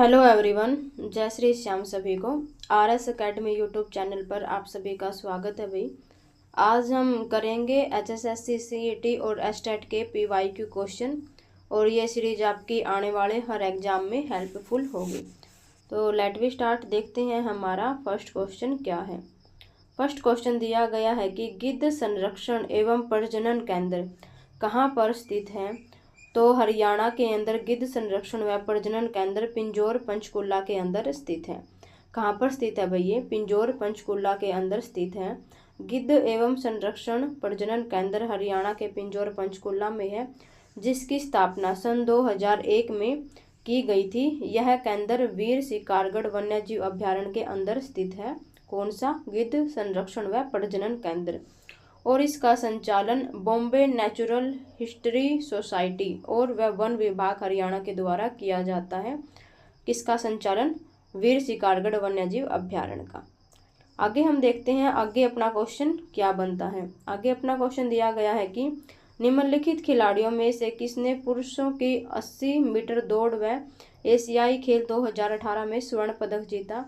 Hello everyone, जय श्री श्याम सभी को। R S academy YouTube channel पर आप सभी का स्वागत है भाई। आज हम करेंगे HSSC CET और एस्टेट के PYQ क्वेश्चन और ये सीरीज आपकी आने वाले हर एग्जाम में हेल्पफुल होगी। तो लेट वी स्टार्ट। देखते हैं हमारा फर्स्ट क्वेश्चन क्या है। फर्स्ट क्वेश्चन दिया गया है कि गिद्ध संरक्षण एवं प्रजनन केंद्र कहाँ पर स्थित है। तो हरियाणा के अंदर गिद्ध संरक्षण व प्रजनन केंद्र पिंजौर पंचकुला के अंदर स्थित है। कहाँ पर स्थित है भाई? ये पिंजौर पंचकुला के अंदर स्थित है। गिद्ध एवं संरक्षण प्रजनन केंद्र हरियाणा के पिंजौर पंचकुला में है, जिसकी स्थापना सन 2001 में की गई थी। यह केंद्र वीर शिकारगढ़ वन्यजीव अभ्यारण्य के अंदर स्थित है। कौन सा? गिद्ध संरक्षण व प्रजनन केंद्र। और इसका संचालन बॉम्बे नेचुरल हिस्ट्री सोसाइटी और वन विभाग हरियाणा के द्वारा किया जाता है। किसका संचालन? वीर शिकारगढ़ वन्यजीव अभ्यारण्य का। आगे हम देखते हैं आगे अपना क्वेश्चन क्या बनता है। आगे अपना क्वेश्चन दिया गया है कि निम्नलिखित खिलाड़ियों में से किसने पुरुषों की 80 मीटर दौड़ व एशियाई खेल 2018 में स्वर्ण पदक जीता।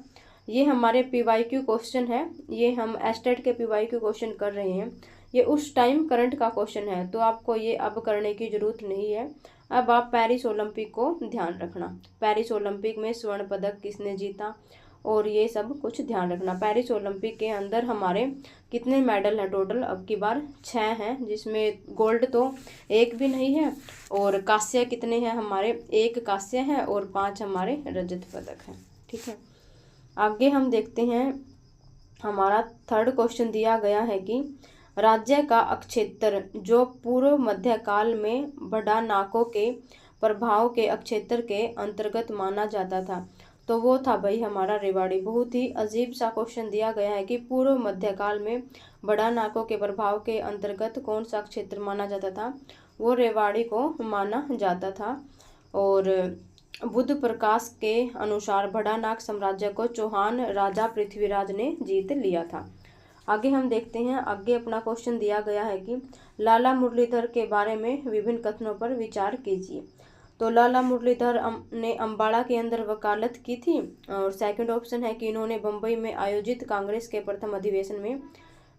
ये हमारे PYQ क्वेश्चन है। ये हम एस्टेट के PYQ क्वेश्चन कर रहे हैं। ये उस टाइम करंट का क्वेश्चन है, तो आपको ये अब करने की जरूरत नहीं है। अब आप पेरिस ओलंपिक को ध्यान रखना। पेरिस ओलंपिक में स्वर्ण पदक किसने जीता और ये सब कुछ ध्यान रखना। पेरिस ओलंपिक के अंदर हमारे कितने मेडल हैं टोटल? अब की बार 6 हैं, जिसमें गोल्ड तो एक भी नहीं है। और कांस्य कितने हैं हमारे? 1 कांस्य है और 5 हमारे रजत पदक हैं। ठीक है, आगे हम देखते हैं। हमारा थर्ड क्वेश्चन दिया गया है कि राज्य का अक्षेत्र जो पूर्व मध्यकाल में बड़ानाकों के प्रभाव के अक्षेत्र के अंतर्गत माना जाता था, तो वो था भाई हमारा रेवाड़ी। बहुत ही अजीब सा क्वेश्चन दिया गया है कि पूर्व मध्यकाल में बड़ानाकों के प्रभाव के अंतर्गत कौन सा क्षेत्र माना जाता था। वो रेवाड़ी को माना जाता था। और बुद्ध प्रकाश के अनुसार बड़ानाक साम्राज्य को चौहान राजा पृथ्वीराज ने जीत लिया था। आगे हम देखते हैं। आगे अपना क्वेश्चन दिया गया है कि लाला मुरलीधर के बारे में विभिन्न कथनों पर विचार कीजिए। तो लाला मुरलीधर ने अम्बाड़ा के अंदर वकालत की थी। और सेकंड ऑप्शन है कि इन्होंने बम्बई में आयोजित कांग्रेस के प्रथम अधिवेशन में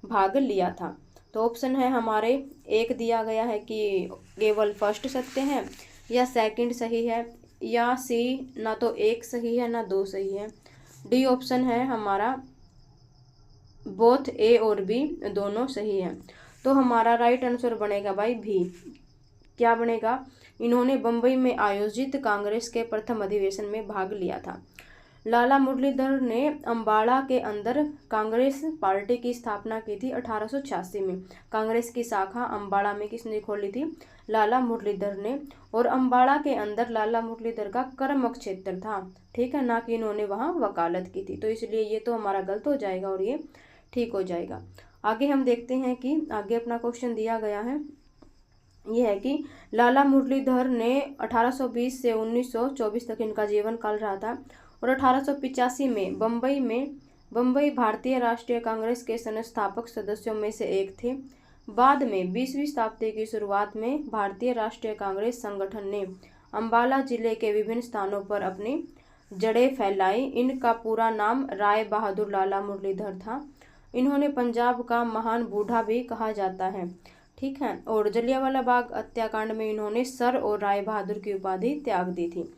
भाग लिया था। तो ऑप्शन है हमारे एक दिया गया है कि केवल फर्स्ट सत्य है या सेकंड सही है या सी ना तो 1 सही है ना 2 सही है। डी ऑप्शन है हमारा बोथ A और B दोनों सही है। तो हमारा राइट आंसर बनेगा भाई भी। क्या बनेगा? इन्होंने बम्बई में आयोजित कांग्रेस के प्रथम अधिवेशन में भाग लिया था। लाला मुरलीधर ने अम्बाड़ा के अंदर कांग्रेस पार्टी की स्थापना की थी 1886 में। कांग्रेस की शाखा अम्बाड़ा में किसने खोली थी? लाला मुरलीधर ने। और अम्बाड़ा के अंदर लाला मुरलीधर का कर्म क्षेत्र था। ठीक है, ना कि इन्होंने वहाँ वकालत की थी। तो इसलिए ये तो हमारा गलत हो जाएगा और ये ठीक हो जाएगा। आगे हम देखते हैं कि आगे अपना क्वेश्चन दिया गया है। ये है कि लाला मुरलीधर ने 1820 से 1924 तक इनका जीवन काल रहा था। और 1885 में बम्बई भारतीय राष्ट्रीय कांग्रेस के संस्थापक सदस्यों में से एक थे। बाद में 20वीं शताब्दी की शुरुआत में भारतीय राष्ट्रीय कांग्रेस संगठन ने अम्बाला जिले के विभिन्न स्थानों पर अपनी जड़ें फैलाई। इनका पूरा नाम राय बहादुर लाला मुरलीधर था। इन्होंने पंजाब का महान बूढ़ा भी कहा जाता है। ठीक है, और जलियांवाला बाग हत्याकांड में इन्होंने सर और राय बहादुर की उपाधि त्याग दी थी।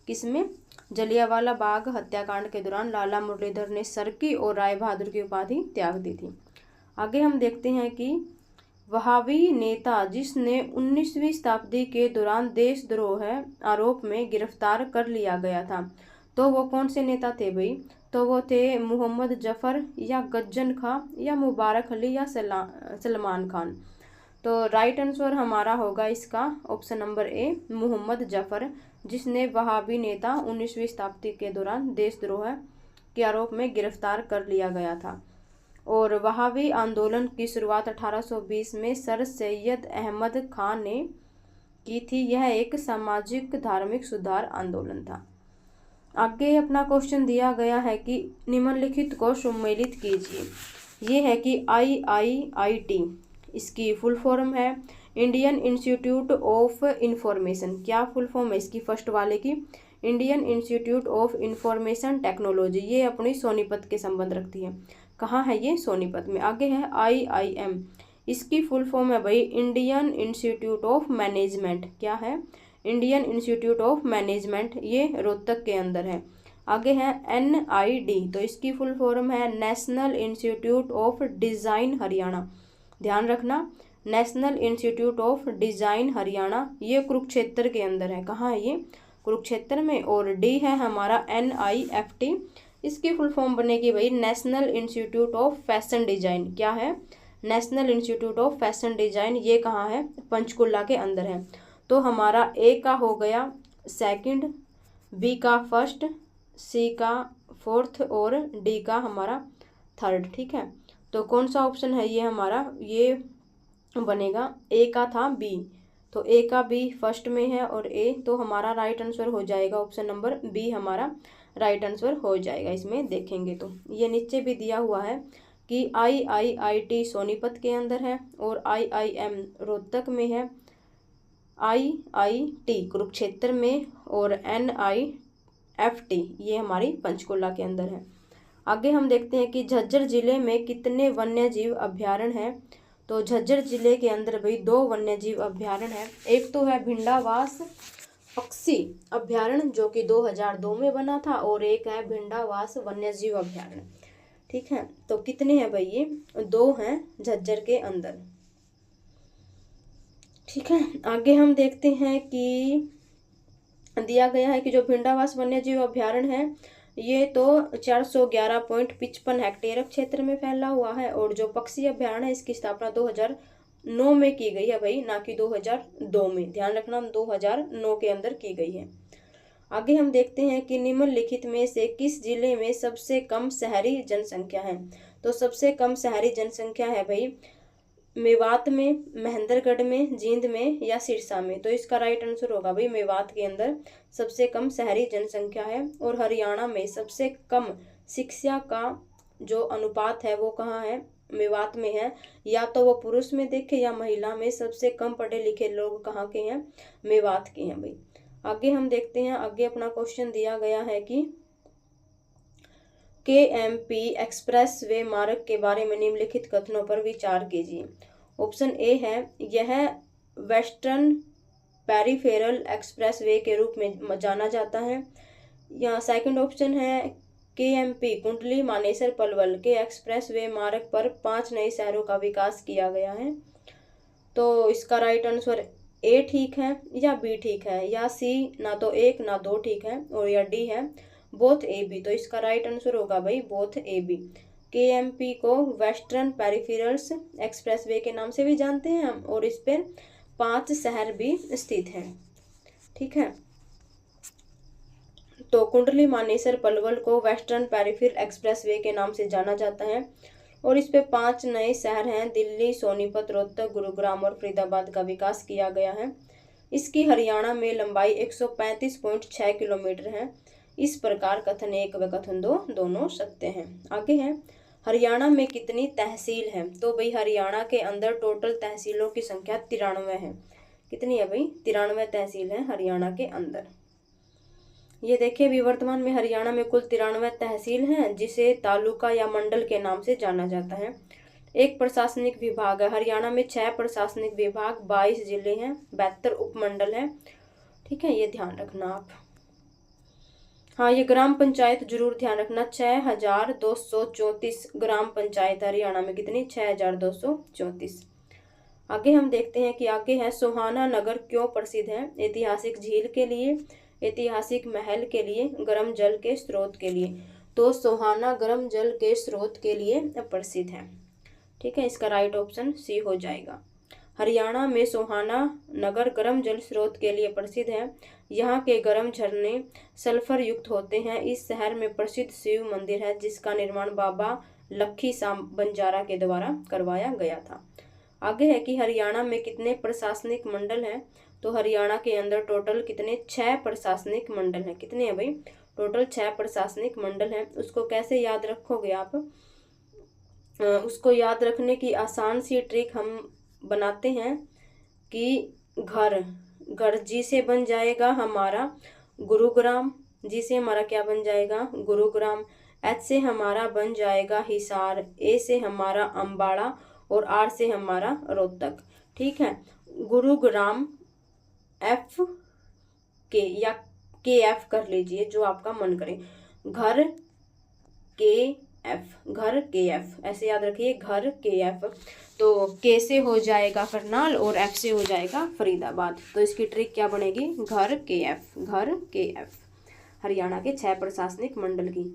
किसमें? जलियांवाला बाग हत्याकांड के दौरान लाला मुरलीधर ने सर की और राय बहादुर की उपाधि त्याग दी थी। आगे हम देखते हैं कि वहाबी नेता जिसने 19वीं शताब्दी के दौरान देशद्रोह आरोप में गिरफ्तार कर लिया गया था, तो वो कौन से नेता थे भाई? तो वो थे मोहम्मद जफर या गज्जन खां या मुबारक अली या सलमान खान। तो राइट आंसर हमारा होगा इसका option number A, Mohammad Zafar, जिसने वहाबी नेता 19वीं शताब्दी के दौरान देशद्रोह के आरोप में गिरफ्तार कर लिया गया था। और वहाबी आंदोलन की शुरुआत 1820 में सर सैयद अहमद खान ने की थी। यह एक सामाजिक धार्मिक सुधार आंदोलन था। आगे अपना क्वेश्चन दिया गया है कि निम्नलिखित को सम्मिलित कीजिए। ये है कि IIIT, इसकी फुल फॉर्म है इंडियन इंस्टीट्यूट ऑफ इंफॉर्मेशन। क्या फुल फॉर्म है इसकी? फर्स्ट वाले की Indian institute of information technology, ये अपनी सोनीपत के संबंध रखती है। कहाँ है ये? सोनीपत में। आगे है IIM, इसकी फुल फॉर्म है भाई इंडियन इंस्टीट्यूट ऑफ मैनेजमेंट। क्या है? इंडियन इंस्टीट्यूट ऑफ मैनेजमेंट, ये रोहतक के अंदर है। आगे है NID, तो इसकी फुल फॉर्म है national institute of design Haryana. ध्यान रखना, national institute of design Haryana, ये कुरुक्षेत्र के अंदर है। कहाँ है ये? कुरुक्षेत्र में। और डी है हमारा NIFT, इसकी फुल फॉर्म बनेगी भाई national institute of fashion design. क्या है? National institute of fashion design, ये कहाँ है? पंचकुला के अंदर है। तो हमारा ए का हो गया सेकंड, बी का फर्स्ट, सी का फोर्थ और डी का हमारा थर्ड। ठीक है, तो कौन सा ऑप्शन है ये हमारा? ये बनेगा ए का था बी, तो ए का बी फर्स्ट में है और ए, तो हमारा राइट आंसर हो जाएगा ऑप्शन नंबर बी, हमारा राइट आंसर हो जाएगा। इसमें देखेंगे तो ये नीचे भी दिया हुआ है कि IIIT सोनीपत के अंदर है और IIM रोहतक में है, IIT कुरुक्षेत्र में और NIFT ये हमारी पंचकुला के अंदर है। आगे हम देखते हैं कि झज्जर जिले में कितने वन्यजीव अभ्यारण्य हैं। तो झज्जर जिले के अंदर भाई 2 वन्यजीव अभ्यारण्य है। एक तो है भिंडावास पक्षी अभ्यारण्य जो कि 2002 में बना था, और एक है भिंडावास वन्यजीव अभ्यारण्य। ठीक है, तो कितने हैं भाई? ये 2 हैं झज्जर के अंदर। ठीक है, आगे हम देखते हैं कि दिया गया है कि जो भिंडावास वन्यजीव अभ्यारण्य है ये तो 411.55 हेक्टेयर क्षेत्र में फैला हुआ है, और जो पक्षी अभ्यारण्य है इसकी स्थापना 2009 में की गई है भाई, ना कि 2002 में। ध्यान रखना, 2009 के अंदर की गई है। आगे हम देखते हैं कि निम्नलिखित में से किस जिले में सबसे कम शहरी जनसंख्या है। तो सबसे कम शहरी जनसंख्या है भाई मेवात में, महेंद्रगढ़ में, जींद में या सिरसा में। तो इसका राइट आंसर होगा भाई मेवात के अंदर सबसे कम शहरी जनसंख्या है। और हरियाणा में सबसे कम शिक्षा का जो अनुपात है वो कहाँ है? मेवात में है। या तो वो पुरुष में देखे या महिला में, सबसे कम पढ़े लिखे लोग कहाँ के हैं? मेवात के हैं भाई। आगे हम देखते हैं, आगे अपना क्वेश्चन दिया गया है कि KMP एक्सप्रेस वे मार्ग के बारे में निम्नलिखित कथनों पर विचार कीजिए। ऑप्शन ए है यह वेस्टर्न पेरिफेरल एक्सप्रेस वे के रूप में जाना जाता है। यहाँ सेकंड ऑप्शन है KMP कुंडली मानेसर पलवल के एक्सप्रेस वे मार्ग पर 5 नए शहरों का विकास किया गया है। तो इसका राइट आंसर ए ठीक है या बी ठीक है, या सी ना तो 1 ना 2 ठीक है, और या डी है बोथ ए बी। तो इसका राइट आंसर होगा भाई बोथ ए बी। KMP को वेस्टर्न पेरिफेरल्स एक्सप्रेसवे के नाम से भी जानते हैं हम, और इस पर 5 शहर भी स्थित हैं। ठीक है, तो कुंडली मानेसर पलवल को वेस्टर्न पेरिफेरल एक्सप्रेसवे के नाम से जाना जाता है, और इस पे 5 नए शहर हैं, दिल्ली, सोनीपत, रोहतक, गुरुग्राम और फरीदाबाद का विकास किया गया है। इसकी हरियाणा में लंबाई 135.6 किलोमीटर है। इस प्रकार कथन 1 व कथन 2 दोनों सत्य हैं। आगे है हरियाणा में कितनी तहसील है। तो भाई हरियाणा के अंदर टोटल तहसीलों की संख्या 93 है। कितनी है भाई? 93 तहसील है हरियाणा के अंदर। ये देखिए अभी वर्तमान में हरियाणा में कुल 93 तहसील हैं, जिसे तालुका या मंडल के नाम से जाना जाता है। एक प्रशासनिक विभाग है। हरियाणा में 6 प्रशासनिक विभाग, 22 जिले हैं, 72 उपमंडल हैं। ठीक है, ये ध्यान रखना आप। हाँ, ये ग्राम पंचायत जरूर ध्यान रखना, 6234 ग्राम पंचायत हरियाणा में। कितनी? 6234। आगे हम देखते हैं कि आगे है सोहाना नगर क्यों प्रसिद्ध है। ऐतिहासिक झील के लिए, ऐतिहासिक महल के लिए, गर्म जल के स्रोत के लिए। तो सोहाना गर्म जल के स्रोत के लिए प्रसिद्ध है। ठीक है, इसका राइट ऑप्शन सी हो जाएगा। हरियाणा में सोहाना नगर गर्म जल स्रोत के लिए प्रसिद्ध है। यहाँ के गर्म झरने सल्फर युक्त होते हैं। इस शहर में प्रसिद्ध शिव मंदिर है, जिसका निर्माण बाबा लखी साम बंजारा के द्वारा करवाया गया था। आगे है कि हरियाणा में कितने प्रशासनिक मंडल हैं। तो हरियाणा के अंदर टोटल कितने? 6 प्रशासनिक मंडल हैं। कितने हैं भाई? टोटल 6 प्रशासनिक मंडल हैं। उसको कैसे याद रखोगे आप? उसको याद रखने की आसान सी ट्रिक हम बनाते हैं कि घर जी से बन जाएगा हमारा गुरुग्राम, जी से हमारा क्या बन जाएगा गुरुग्राम, एच से हमारा बन जाएगा हिसार, ए से हमारा अम्बाड़ा और आर से हमारा रोहतक। ठीक है, गुरुग्राम एफ के या के एफ कर लीजिए, जो आपका मन करे। घर के एफ, घर के एफ, ऐसे याद रखिए, घर के एफ। तो के से हो जाएगा करनाल और एफ से हो जाएगा फरीदाबाद। तो इसकी ट्रिक क्या बनेगी, घर के एफ, घर के एफ, हरियाणा के 6 प्रशासनिक मंडल की।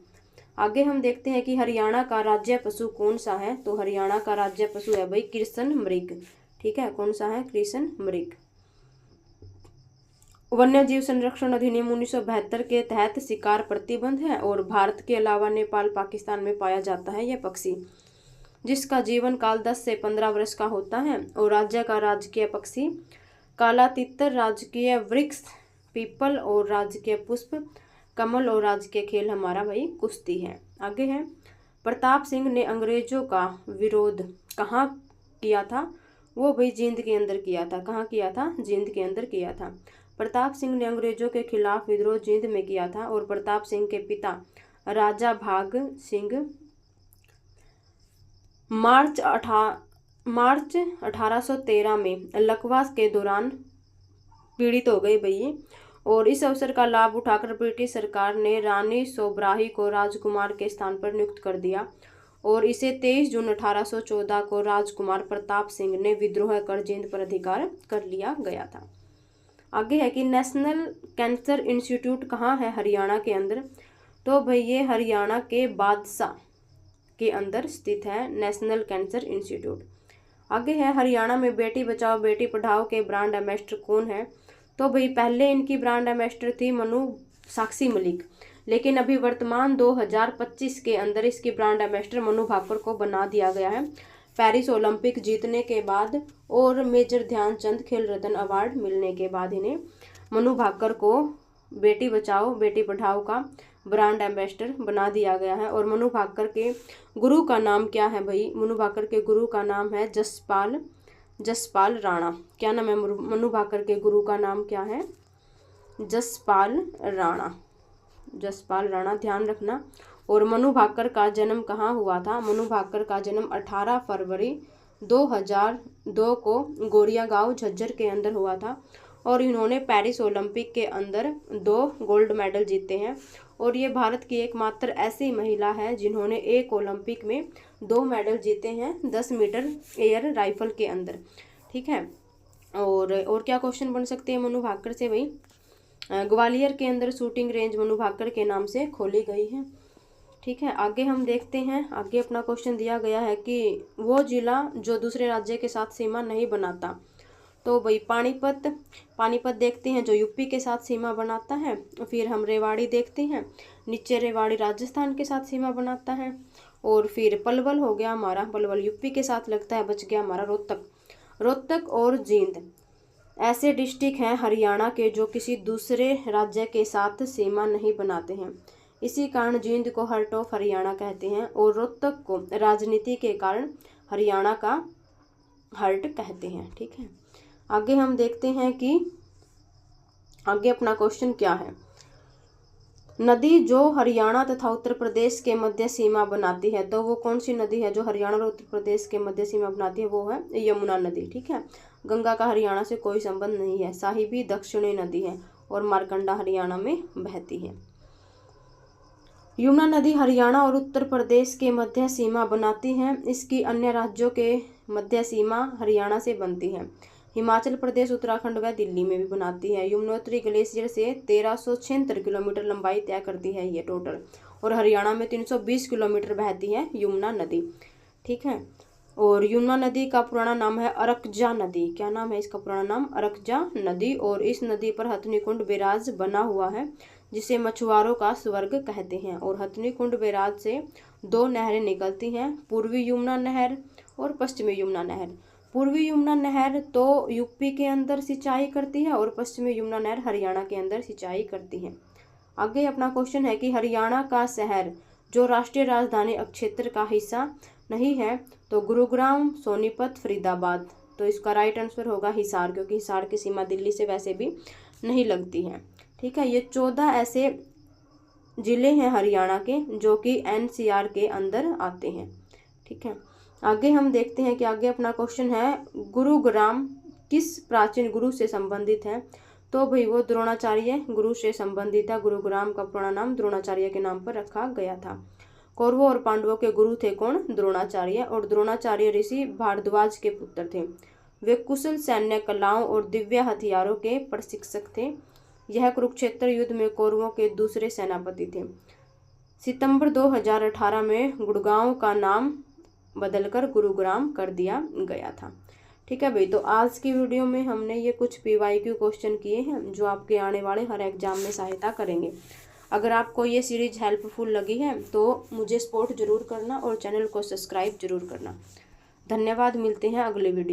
आगे हम देखते हैं कि हरियाणा का राज्य पशु कौन सा है। तो हरियाणा का राज्य पशु है भाई कृष्ण मृग। ठीक है, कौन सा है, कृष्ण मृग। वन्य जीव संरक्षण अधिनियम 1972 के तहत शिकार प्रतिबंध है और भारत के अलावा नेपाल, पाकिस्तान में पाया जाता है यह पक्षी, जिसका जीवन काल 10 से 15 वर्ष का होता है। और राज्य का राजकीय पक्षी काला तितर, राजकीय वृक्ष पीपल और राजकीय पुष्प कमल और राजकीय खेल हमारा भाई कुश्ती है। आगे है, प्रताप सिंह ने अंग्रेजों का विरोध कहाँ किया था। वो भाई जींद के अंदर किया था। कहाँ किया था, जींद के अंदर किया था। प्रताप सिंह ने अंग्रेजों के खिलाफ विद्रोह जींद में किया था। और प्रताप सिंह के पिता राजा भाग सिंह मार्च 1813 में लकवा के दौरान पीड़ित हो गए भई। और इस अवसर का लाभ उठाकर ब्रिटिश सरकार ने रानी सोबराही को राजकुमार के स्थान पर नियुक्त कर दिया और इसे 23 जून 1814 को राजकुमार प्रताप सिंह ने विद्रोह कर जींद पर अधिकार कर लिया गया था। आगे है कि नेशनल कैंसर इंस्टीट्यूट कहाँ है, हरियाणा के अंदर। तो भाई ये हरियाणा के बादशाह के अंदर स्थित है नेशनल कैंसर इंस्टीट्यूट। आगे है, हरियाणा में बेटी बचाओ बेटी पढ़ाओ के ब्रांड एम्बेसडर कौन है। तो भाई पहले इनकी ब्रांड एम्बेसडर थी साक्षी मलिक, लेकिन अभी वर्तमान 2025 के अंदर इसकी ब्रांड एम्बेसडर मनु भाकर को बना दिया गया है, पेरिस ओलंपिक जीतने के बाद और मेजर ध्यानचंद खेल रत्न अवार्ड मिलने के बाद इन्हें मनु भाकर को बेटी बचाओ बेटी पढ़ाओ का ब्रांड एम्बेसडर बना दिया गया है। और मनु भाकर के गुरु का नाम क्या है भाई, मनु भाकर के गुरु का नाम है जसपाल राणा। क्या नाम है मनु भाकर के गुरु का नाम क्या है, जसपाल राणा, ध्यान रखना। और मनु भाकर का जन्म कहाँ हुआ था। मनु भाकर का जन्म 18 फरवरी 2002 को गोरिया गांव झज्जर के अंदर हुआ था। और इन्होंने पेरिस ओलंपिक के अंदर 2 गोल्ड मेडल जीते हैं। और ये भारत की एकमात्र ऐसी महिला है जिन्होंने एक ओलंपिक में 2 मेडल जीते हैं 10 मीटर एयर राइफल के अंदर। ठीक है, और क्या क्वेश्चन बन सकते हैं मनु भाकर से भाई। ग्वालियर के अंदर शूटिंग रेंज मनु भाकर के नाम से खोली गई है। ठीक है, आगे हम देखते हैं। आगे अपना क्वेश्चन दिया गया है कि वो जिला जो दूसरे राज्य के साथ सीमा नहीं बनाता। तो भाई पानीपत देखते हैं जो यूपी के साथ सीमा बनाता है। फिर हम रेवाड़ी देखते हैं, नीचे रेवाड़ी राजस्थान के साथ सीमा बनाता है। और फिर पलवल हो गया हमारा, पलवल यूपी के साथ लगता है, बच गया हमारा रोहतक और जींद ऐसे डिस्ट्रिक्ट हैं हरियाणा के जो किसी दूसरे राज्य के साथ सीमा नहीं बनाते हैं। इसी कारण जींद को हार्ट ऑफ हरियाणा कहते हैं और रोहतक को राजनीति के कारण हरियाणा का हार्ट कहते हैं। ठीक है, आगे हम देखते हैं कि आगे अपना क्वेश्चन क्या है। नदी जो हरियाणा तथा उत्तर प्रदेश के मध्य सीमा बनाती है, तो वो कौन सी नदी है जो हरियाणा और उत्तर प्रदेश के मध्य सीमा बनाती है, वो है यमुना नदी। ठीक है, गंगा का हरियाणा से कोई संबंध नहीं है। साहिबी दक्षिणी नदी है और मारकंडा हरियाणा में बहती है। यमुना नदी हरियाणा और उत्तर प्रदेश के मध्य सीमा बनाती है। इसकी अन्य राज्यों के मध्य सीमा हरियाणा से बनती है। हिमाचल प्रदेश, उत्तराखंड व दिल्ली में भी बनाती है। यमुनोत्री ग्लेशियर से 1376 किलोमीटर लंबाई तय करती है ये टोटल। और हरियाणा में 320 किलोमीटर बहती है यमुना नदी। ठीक है, और यमुना नदी का पुराना नाम है अरकजा नदी। क्या नाम है इसका पुराना नाम, अरकजा नदी। और इस नदी पर हथनी कुंड बैराज बना हुआ है जिसे मछुआरों का स्वर्ग कहते हैं। और हथनी कुंड बैराज से 2 नहरें निकलती हैं, पूर्वी यमुना नहर और पश्चिमी यमुना नहर। पूर्वी यमुना नहर तो यूपी के अंदर सिंचाई करती है और पश्चिमी यमुना नहर हरियाणा के अंदर सिंचाई करती है। आगे अपना क्वेश्चन है कि हरियाणा का शहर जो राष्ट्रीय राजधानी क्षेत्र का हिस्सा नहीं है, तो गुरुग्राम, सोनीपत, फरीदाबाद। तो इसका राइट आंसर होगा हिसार, क्योंकि हिसार की सीमा दिल्ली से वैसे भी नहीं लगती है। ठीक है, ये 14 ऐसे ज़िले हैं हरियाणा के जो कि NCR के अंदर आते हैं। ठीक है, आगे हम देखते हैं कि आगे अपना क्वेश्चन है, गुरुग्राम किस प्राचीन गुरु से संबंधित है। तो भाई वो द्रोणाचार्य गुरु से संबंधित है। गुरुग्राम का पुराना नाम द्रोणाचार्य के नाम पर रखा गया था। कौरवों और पांडवों के गुरु थे कौन? द्रोणाचार्य। और द्रोणाचार्य ऋषि भारद्वाज के पुत्र थे। वे कुशल सैन्य कलाओं और दिव्य हथियारों के प्रशिक्षक थे। यह कुरुक्षेत्र युद्ध में कौरवों के दूसरे सेनापति थे। सितंबर 2018 में गुड़गांव का नाम बदलकर गुरुग्राम कर दिया गया था। ठीक है भाई, तो आज की वीडियो में हमने ये कुछ PYQ क्वेश्चन किए हैं जो आपके आने वाले हर एग्जाम में सहायता करेंगे। अगर आपको ये सीरीज हेल्पफुल लगी है तो मुझे सपोर्ट जरूर करना और चैनल को सब्सक्राइब जरूर करना। धन्यवाद, मिलते हैं अगले वीडियो।